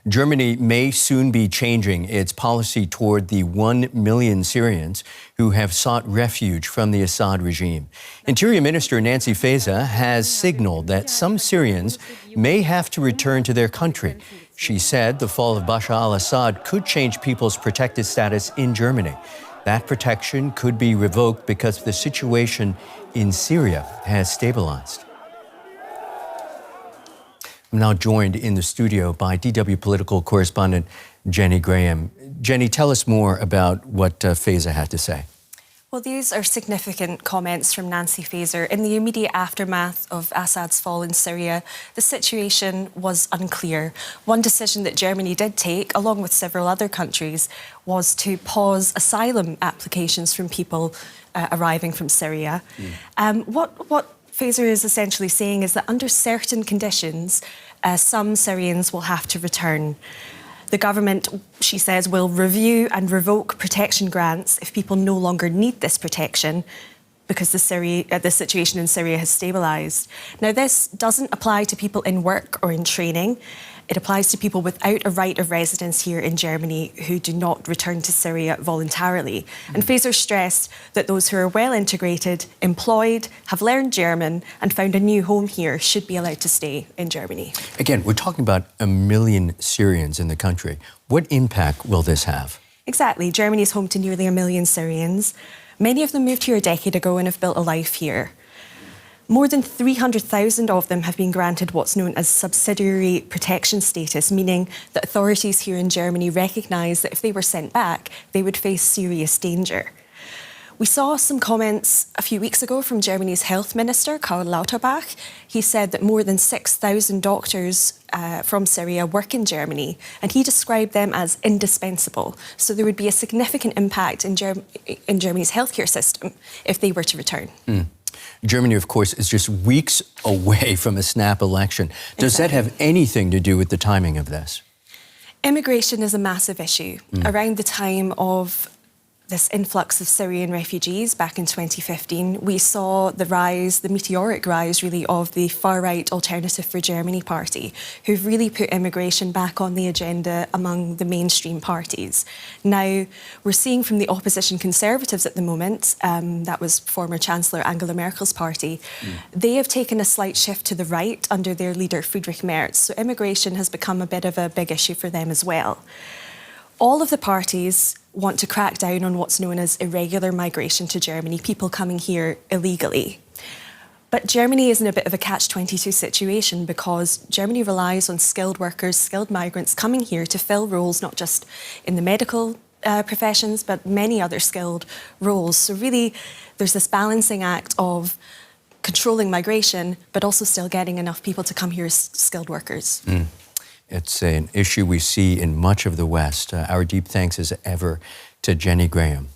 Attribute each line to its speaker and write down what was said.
Speaker 1: Germany may soon be changing its policy toward the 1 million Syrians who have sought refuge from the Assad regime. Interior Minister Nancy Faeser has signaled that some Syrians may have to return to their country. She said the fall of Bashar al-Assad could change people's protected status in Germany. That protection could be revoked because the situation in Syria has stabilized. I'm now joined in the studio by DW political correspondent Jenny Graham. Jenny, tell us more about what Faeser had to say.
Speaker 2: Well, these are significant comments from Nancy Faeser. In the immediate aftermath of Assad's fall in Syria, the situation was unclear. One decision that Germany did take, along with several other countries, was to pause asylum applications from people arriving from Syria. What Faeser is essentially saying is that under certain conditions, some Syrians will have to return. The government, she says, will review and revoke protection grants if people no longer need this protection because the situation in Syria has stabilised. Now, this doesn't apply to people in work or in training. It applies to people without a right of residence here in Germany who do not return to Syria voluntarily. And Faeser stressed that those who are well integrated, employed, have learned German and found a new home here should be allowed to stay in Germany.
Speaker 1: Again, we're talking about 1 million Syrians in the country. What impact will this have?
Speaker 2: Exactly. Germany is home to nearly 1 million Syrians. Many of them moved here a decade ago and have built a life here. More than 300,000 of them have been granted what's known as subsidiary protection status, meaning that authorities here in Germany recognise that if they were sent back, they would face serious danger. We saw some comments a few weeks ago from Germany's health minister, Karl Lauterbach. He said that more than 6,000 doctors from Syria work in Germany, and he described them as indispensable. So there would be a significant impact in Germany's healthcare system if they were to return.
Speaker 1: Germany, of course, is just weeks away from a snap election. Does that have anything to do with the timing of this?
Speaker 2: Immigration is a massive issue. Around the time of this influx of Syrian refugees back in 2015, we saw the meteoric rise really of the far-right Alternative for Germany party, who've really put immigration back on the agenda among the mainstream parties. Now, we're seeing from the opposition Conservatives at the moment, that was former Chancellor Angela Merkel's party, they have taken a slight shift to the right under their leader Friedrich Merz, so immigration has become a bit of a big issue for them as well. All of the parties want to crack down on what's known as irregular migration to Germany, people coming here illegally. But Germany is in a bit of a catch-22 situation because Germany relies on skilled workers, skilled migrants coming here to fill roles not just in the medical professions, but many other skilled roles. So really, there's this balancing act of controlling migration, but also still getting enough people to come here as skilled workers.
Speaker 1: It's an issue we see in much of the West. Our deep thanks as ever to Jenny Graham.